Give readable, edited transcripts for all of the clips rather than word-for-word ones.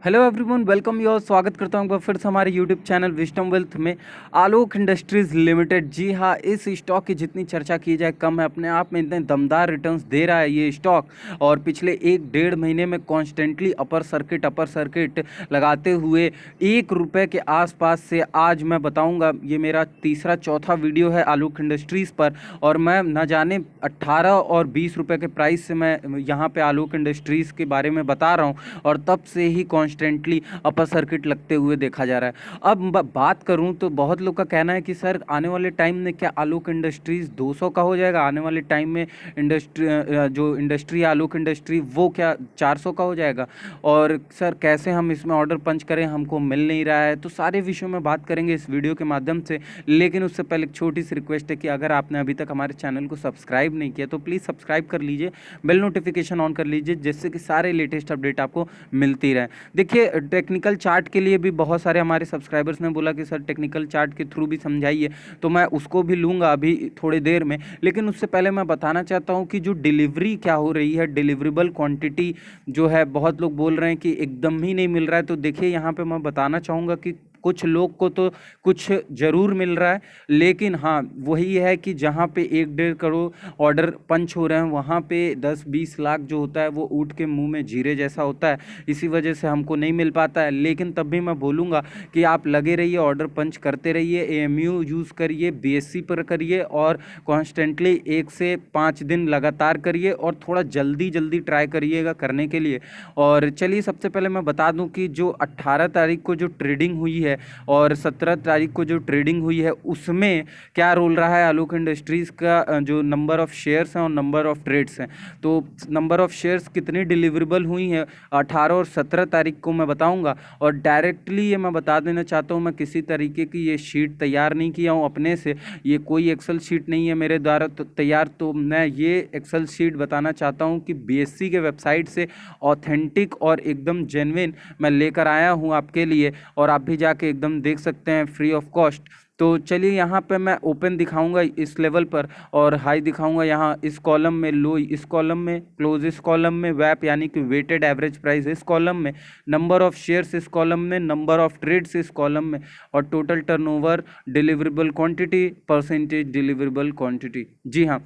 Hello everyone, welcome you. स्वागत करता हूं फिर से हमारे यूट्यूब चैनल विजडम वेल्थ में। आलोक इंडस्ट्रीज़ लिमिटेड, जी हाँ, इस स्टॉक की जितनी चर्चा की जाए कम है। अपने आप में इतने दमदार रिटर्न्स दे रहा है ये स्टॉक, और पिछले 1-1.5 महीने में कॉन्स्टेंटली अपर सर्किट लगाते हुए ₹1 के आसपास से आज मैं बताऊंगा, ये मेरा तीसरा चौथा वीडियो है आलोक इंडस्ट्रीज़ पर, और मैं न जाने 18 और 20 रुपये के प्राइस से मैं यहाँ पे आलोक इंडस्ट्रीज़ के बारे में बता रहा हूँ, और तब से ही कॉन्स्टेंटली अपर सर्किट लगते हुए देखा जा रहा है। अब बात करूं तो बहुत लोग का कहना है कि सर आने वाले टाइम में क्या आलोक इंडस्ट्रीज 200 का हो जाएगा, आने वाले टाइम में इंडस्ट्री आलोक इंडस्ट्री वो क्या 400 का हो जाएगा, और सर कैसे हम इसमें ऑर्डर पंच करें, हमको मिल नहीं रहा है। तो सारे विषयों में बात करेंगे इस वीडियो के माध्यम से, लेकिन उससे पहले एक छोटी सी रिक्वेस्ट है कि अगर आपने अभी तक हमारे चैनल को सब्सक्राइब नहीं किया तो प्लीज़ सब्सक्राइब कर लीजिए, बेल नोटिफिकेशन ऑन कर लीजिए, जिससे कि सारे लेटेस्ट अपडेट आपको मिलती रहे। देखिए, टेक्निकल चार्ट के लिए भी बहुत सारे हमारे सब्सक्राइबर्स ने बोला कि सर टेक्निकल चार्ट के थ्रू भी समझाइए, तो मैं उसको भी लूँगा अभी थोड़ी देर में। लेकिन उससे पहले मैं बताना चाहता हूँ कि जो डिलीवरी क्या हो रही है, डिलीवरेबल क्वांटिटी जो है, बहुत लोग बोल रहे हैं कि एकदम ही नहीं मिल रहा है। तो देखिए, यहाँ पे मैं बताना चाहूँगा कि कुछ लोग को तो कुछ ज़रूर मिल रहा है, लेकिन हाँ, वही है कि जहाँ पे 1-1.5 करोड़ ऑर्डर पंच हो रहे हैं, वहाँ पे 10-20 लाख जो होता है वो ऊँट के मुंह में जीरे जैसा होता है। इसी वजह से हमको नहीं मिल पाता है। लेकिन तब भी मैं बोलूँगा कि आप लगे रहिए, ऑर्डर पंच करते रहिए, एएमयू यूज़ करिए, बीएससी पर करिए, और कॉन्स्टेंटली 1 से 5 दिन लगातार करिए, और थोड़ा जल्दी जल्दी ट्राई करिएगा करने के लिए। और चलिए, सबसे पहले मैं बता दूं कि जो 18 तारीख को जो ट्रेडिंग हुई है और 17 तारीख को जो ट्रेडिंग हुई है, उसमें क्या रोल रहा है आलोक इंडस्ट्रीज़ का, जो नंबर ऑफ़ शेयर्स हैं और नंबर ऑफ़ ट्रेड्स हैं। तो नंबर ऑफ़ शेयर्स कितनी डिलीवरेबल हुई हैं 18 और 17 तारीख को मैं बताऊंगा। और डायरेक्टली ये मैं बता देना चाहता हूँ, मैं किसी तरीके की ये शीट तैयार नहीं किया हूँ अपने से, ये कोई एक्सेल शीट नहीं है मेरे द्वारा तो तैयार। तो मैं ये एक्सेल शीट बताना चाहता हूँ कि बीएससी के वेबसाइट से ऑथेंटिक और एकदम जेन्युइन मैं लेकर आया हूँ आपके लिए, और आप भी जाके एकदम देख सकते हैं फ्री ऑफ कॉस्ट। तो चलिए, यहाँ पे मैं ओपन दिखाऊंगा इस लेवल पर, और हाई दिखाऊंगा यहाँ इस कॉलम में, लो इस कॉलम में, क्लोज इस कॉलम में, वैप यानी कि वेटेड एवरेज प्राइस इस कॉलम में, नंबर ऑफ शेयर्स इस कॉलम में, नंबर ऑफ ट्रेड्स इस कॉलम में, और total turnover, deliverable quantity, percentage deliverable quantity. जी हाँ,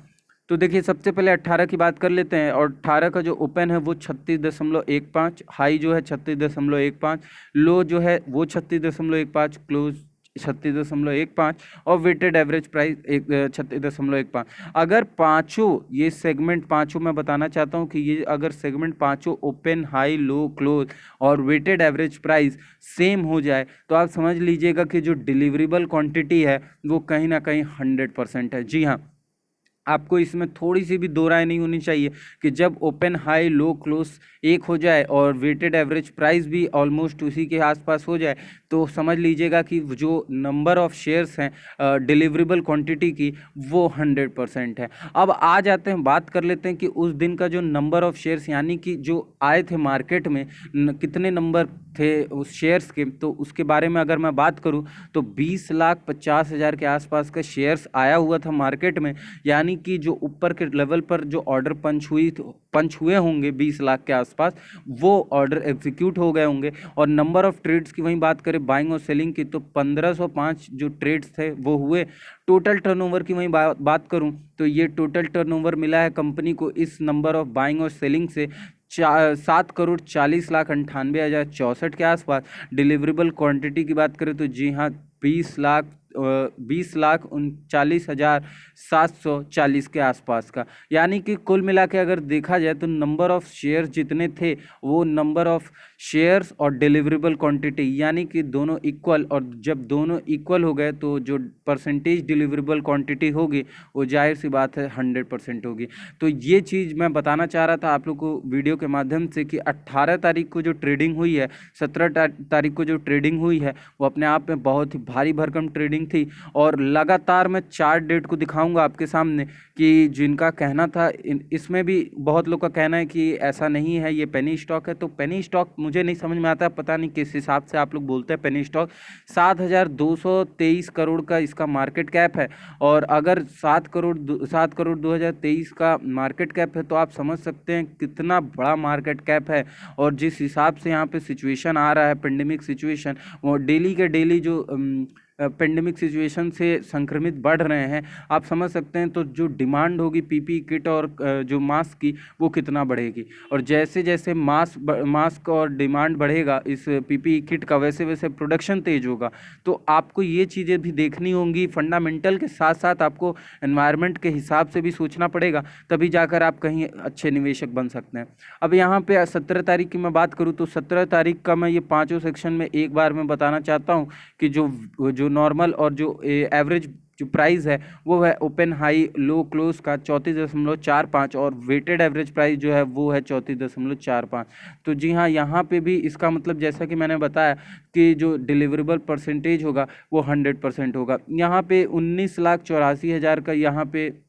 तो देखिए, सबसे पहले 18 की बात कर लेते हैं, और 18 का जो ओपन है वो 36.15, हाई जो है 36.15, लो जो है वो 36.15, क्लोज 36.15, और वेटेड एवरेज प्राइस 36.15। अगर पांचों ये सेगमेंट, पांचों मैं बताना चाहता हूँ कि ये अगर सेगमेंट पांचों ओपन, हाई, लो, क्लोज और वेटेड एवरेज प्राइस सेम हो जाए, तो आप समझ लीजिएगा कि जो डिलीवरेबल क्वांटिटी है वो कहीं ना कहीं 100% है। जी हाँ, आपको इसमें थोड़ी सी भी दो राय नहीं होनी चाहिए कि जब ओपन, हाई, लो, क्लोज एक हो जाए और वेटेड एवरेज प्राइस भी ऑलमोस्ट उसी के आसपास हो जाए, तो समझ लीजिएगा कि जो नंबर ऑफ शेयर्स हैं डिलीवरेबल क्वांटिटी की, वो 100% है। अब आ जाते हैं, बात कर लेते हैं कि उस दिन का जो नंबर ऑफ शेयर्स, यानी कि जो आए थे मार्केट में, कितने नंबर थे उस शेयर्स के, तो उसके बारे में अगर मैं बात करूं तो 20,50,000 के आसपास का शेयर्स आया हुआ था मार्केट में। यानी कि जो ऊपर के लेवल पर जो ऑर्डर पंच हुए होंगे 20 लाख के आसपास, वो ऑर्डर एग्जीक्यूट हो गए होंगे। और नंबर ऑफ ट्रेड्स की वहीं बात करें, बाइंग और सेलिंग की, तो 1505 जो ट्रेड्स थे वो हुए। टोटल टर्नओवर की वहीं बात करूं तो ये टोटल टर्नओवर मिला है कंपनी को इस नंबर ऑफ बाइंग और सेलिंग से 7,40,98,064 के आसपास। डिलीवरेबल क्वांटिटी की बात करें तो जी हाँ, 20,39,740 के आसपास का। यानी कि कुल मिला के अगर देखा जाए तो नंबर ऑफ शेयर्स जितने थे, वो नंबर ऑफ शेयर्स और डिलीवरेबल क्वांटिटी, यानी कि दोनों इक्वल, और जब दोनों इक्वल हो गए तो जो परसेंटेज डिलीवरेबल क्वांटिटी होगी वो जाहिर सी बात है 100% होगी। तो ये चीज़ मैं बताना चाह रहा था आप लोग को वीडियो के माध्यम से कि 18 तारीख को जो ट्रेडिंग हुई है, 17 तारीख को जो ट्रेडिंग हुई है, वो अपने आप में बहुत ही भारी भरकम ट्रेडिंग दिन थी और लगातार मैं चार्ट डेट को दिखाऊंगा आपके सामने कि जिनका कहना था इसमें भी बहुत लोग का कहना है कि ऐसा नहीं है, ये पेनी स्टॉक है। तो पेनी स्टॉक मुझे नहीं समझ में आता, पता नहीं किस हिसाब से आप लोग बोलते हैं पेनी स्टॉक। 7,223 करोड़ का इसका मार्केट कैप है और अगर 7 करोड़ 2023 का मार्केट कैप है तो आप समझ सकते हैं कितना बड़ा मार्केट कैप है। और जिस हिसाब से यहाँ पे सिचुएशन आ रहा है, पेंडेमिक सिचुएशन, वो डेली के डेली जो पेंडेमिक सिचुएशन से संक्रमित बढ़ रहे हैं, आप समझ सकते हैं। तो जो डिमांड होगी पीपी किट और जो मास्क की, वो कितना बढ़ेगी। और जैसे जैसे मास्क और डिमांड बढ़ेगा इस पीपी किट का, वैसे वैसे प्रोडक्शन तेज होगा। तो आपको ये चीज़ें भी देखनी होंगी, फंडामेंटल के साथ साथ आपको एनवायरनमेंट के हिसाब से भी सोचना पड़ेगा, तभी जाकर आप कहीं अच्छे निवेशक बन सकते हैं। अब यहाँ पे 17 तारीख की मैं बात करूँ तो 17 तारीख का मैं ये पाँचों सेक्शन में एक बार मैं बताना चाहता हूँ कि जो नॉर्मल और जो एवरेज जो प्राइस है वो है ओपन हाई लो क्लोज का 34.45 और वेटेड एवरेज प्राइस जो है वो है 34.45। तो जी हाँ, यहाँ पे भी इसका मतलब जैसा कि मैंने बताया कि जो डिलीवरेबल परसेंटेज होगा वो 100% होगा। यहाँ पे 19,84,000 का यहाँ पे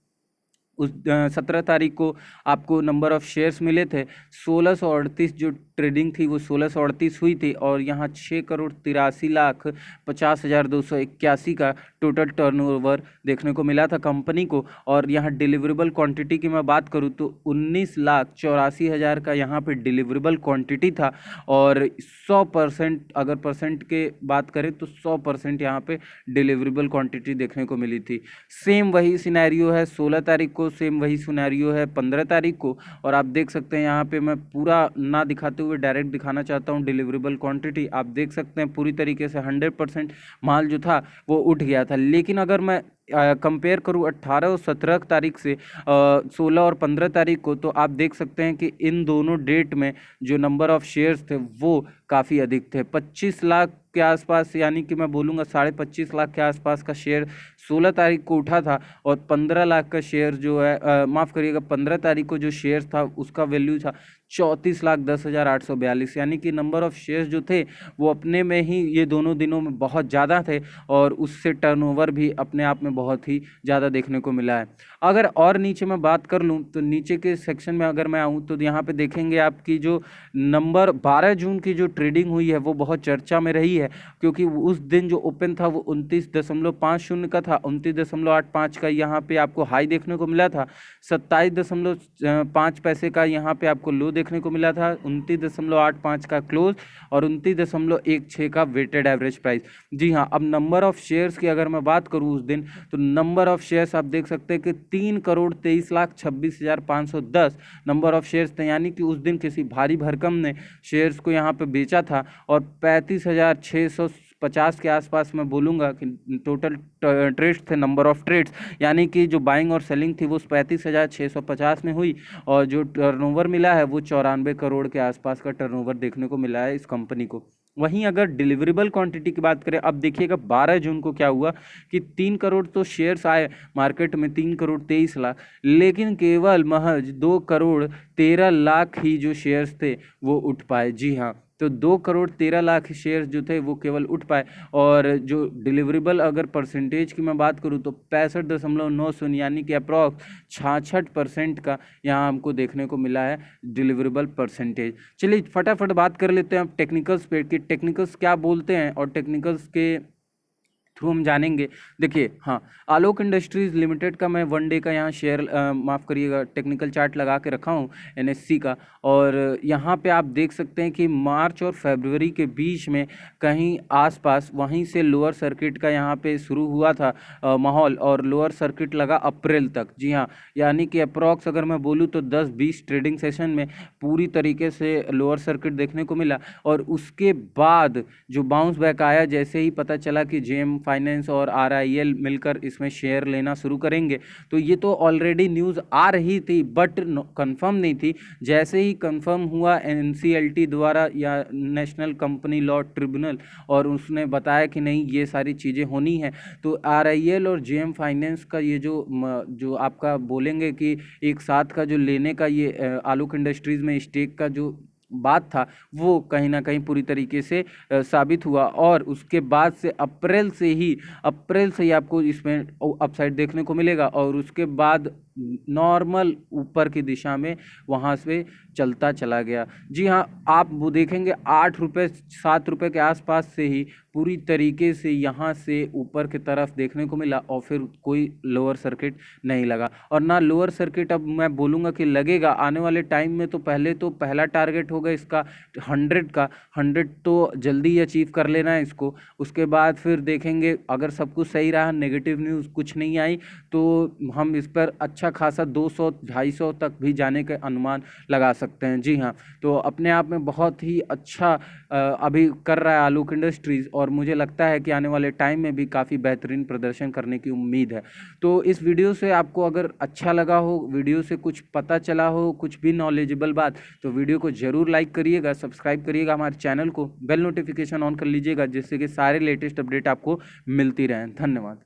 उस 17 तारीख को आपको नंबर ऑफ़ शेयर्स मिले थे। 1638 जो ट्रेडिंग थी वो 1638 हुई थी और यहाँ 6,83,50,281 का टोटल टर्नओवर देखने को मिला था कंपनी को। और यहाँ डिलीवरेबल क्वांटिटी की मैं बात करूँ तो 19,84,000 का यहाँ पे डिलीवरेबल क्वांटिटी था और 100% अगर परसेंट के बात करें तो 100% यहाँ पे डिलीवरेबल क्वांटिटी देखने को मिली थी। सेम वही सिनेरियो है 16 तारीख को, सेम वही सिनेरियो है 15 तारीख को। और आप देख सकते हैं यहाँ पे मैं पूरा ना दिखाते हुए डायरेक्ट दिखाना चाहता हूँ डिलीवरेबल क्वांटिटी। आप देख सकते हैं पूरी तरीके से 100% माल जो था वो उठ गया था। लेकिन अगर मैं कंपेयर करूँ 18 और 17 तारीख से 16 और 15 तारीख को, तो आप देख सकते हैं कि इन दोनों डेट में जो नंबर ऑफ़ शेयर्स थे वो काफ़ी अधिक थे। 25 लाख के आसपास, यानी कि मैं बोलूँगा 25.5 लाख के आसपास का शेयर 16 तारीख को उठा था और 15 लाख का शेयर जो है माफ़ करिएगा 15 तारीख को जो शेयर था उसका वैल्यू था 34,10,842। यानी कि नंबर ऑफ़ शेयर्स जो थे वो अपने में ही ये दोनों दिनों में बहुत ज़्यादा थे और उससे टर्नओवर भी अपने आप में बहुत ही ज़्यादा देखने को मिला है। अगर और नीचे मैं बात कर लूँ तो नीचे के सेक्शन में अगर मैं आऊँ तो यहाँ पे देखेंगे आपकी जो नंबर 12 जून की जो ट्रेडिंग हुई है वो बहुत चर्चा में रही है, क्योंकि उस दिन जो ओपन था वो 29.50 का था। 29.85 का यहाँ पे आपको हाई देखने को मिला था। 27.5 पैसे का यहाँ पे आपको लो देखने को मिला था। 29.85 का क्लोज और 29.16 का वेटेड एवरेज प्राइस। जी हाँ, अब नंबर ऑफ़ शेयर्स की अगर मैं बात करूँ उस दिन, तो नंबर ऑफ़ शेयर्स आप देख सकते हैं कि 3,23,26,510 नंबर ऑफ़ शेयर्स थे। यानी कि उस दिन किसी भारी भरकम ने शेयर्स को यहाँ पे बेचा था और 35,650 के आसपास मैं बोलूँगा कि टोटल ट्रेड्स थे, नंबर ऑफ़ ट्रेड्स। यानी कि जो बाइंग और सेलिंग थी वो 35,650 में हुई और जो टर्नओवर मिला है वो 94 करोड़ के आसपास का टर्नओवर देखने को मिला है इस कंपनी को। वहीं अगर डिलीवरेबल क्वांटिटी की बात करें, अब देखिएगा 12 जून को क्या हुआ कि 3 करोड़ तो शेयर्स आए मार्केट में, 3,23,00,000, लेकिन केवल महज 2,13,00,000 ही जो शेयर्स थे वो उठ पाए। जी हाँ, तो 2,13,00,000 शेयर्स जो थे वो केवल उठ पाए। और जो डिलीवरेबल अगर परसेंटेज की मैं बात करूँ तो 65.90 यानी कि अप्रॉक्स 66% का यहाँ हमको देखने को मिला है डिलीवरेबल परसेंटेज। चलिए फटाफट बात कर लेते हैं अब टेक्निकल्स पे कि टेक्निकल्स क्या बोलते हैं और टेक्निकल्स के थ्रू हम जानेंगे। देखिए हाँ, आलोक इंडस्ट्रीज़ लिमिटेड का मैं वन डे का यहाँ शेयर माफ़ करिएगा टेक्निकल चार्ट लगा के रखा हूँ एनएससी का। और यहाँ पे आप देख सकते हैं कि मार्च और फरवरी के बीच में कहीं आसपास वहीं से लोअर सर्किट का यहाँ पे शुरू हुआ था माहौल और लोअर सर्किट लगा अप्रैल तक। जी हाँ, यानी कि अप्रॉक्स अगर मैं बोलूँ तो 10-20 ट्रेडिंग सेशन में पूरी तरीके से लोअर सर्किट देखने को मिला। और उसके बाद जो बाउंस बैक आया, जैसे ही पता चला कि जेएम फाइनेंस और आरआईएल मिलकर इसमें शेयर लेना शुरू करेंगे, तो ये तो ऑलरेडी न्यूज़ आ रही थी बट कंफर्म नहीं थी। जैसे ही कंफर्म हुआ एनसीएलटी द्वारा या नेशनल कंपनी लॉ ट्रिब्यूनल, और उसने बताया कि नहीं ये सारी चीज़ें होनी है, तो आरआईएल और जेएम फाइनेंस का ये जो आपका बोलेंगे कि एक साथ का जो लेने का ये आलोक इंडस्ट्रीज़ में स्टेक का जो बात था वो कहीं ना कहीं पूरी तरीके से साबित हुआ। और उसके बाद से अप्रैल से ही आपको इसमें अपसाइड देखने को मिलेगा, और उसके बाद नॉर्मल ऊपर की दिशा में वहाँ से चलता चला गया। जी हाँ, आप वो देखेंगे 8 रुपये 7 रुपये के आसपास से ही पूरी तरीके से यहाँ से ऊपर की तरफ देखने को मिला, और फिर कोई लोअर सर्किट नहीं लगा, और ना लोअर सर्किट अब मैं बोलूँगा कि लगेगा आने वाले टाइम में। तो पहले तो पहला टारगेट होगा इसका 100 का, 100 तो जल्दी ही अचीव कर लेना है इसको। उसके बाद फिर देखेंगे अगर सब कुछ सही रहा, नेगेटिव न्यूज़ कुछ नहीं आई, तो हम इस पर अच्छा खासा 200 250 तक भी जाने के अनुमान लगा सकते हैं। जी हाँ, तो अपने आप में बहुत ही अच्छा अभी कर रहा है आलोक इंडस्ट्रीज़, और मुझे लगता है कि आने वाले टाइम में भी काफ़ी बेहतरीन प्रदर्शन करने की उम्मीद है। तो इस वीडियो से आपको अगर अच्छा लगा हो, वीडियो से कुछ पता चला हो, कुछ भी नॉलेजेबल बात, तो वीडियो को ज़रूर लाइक करिएगा, सब्सक्राइब करिएगा हमारे चैनल को, बेल नोटिफिकेशन ऑन कर लीजिएगा, जिससे कि सारे लेटेस्ट अपडेट आपको मिलती रहें। धन्यवाद।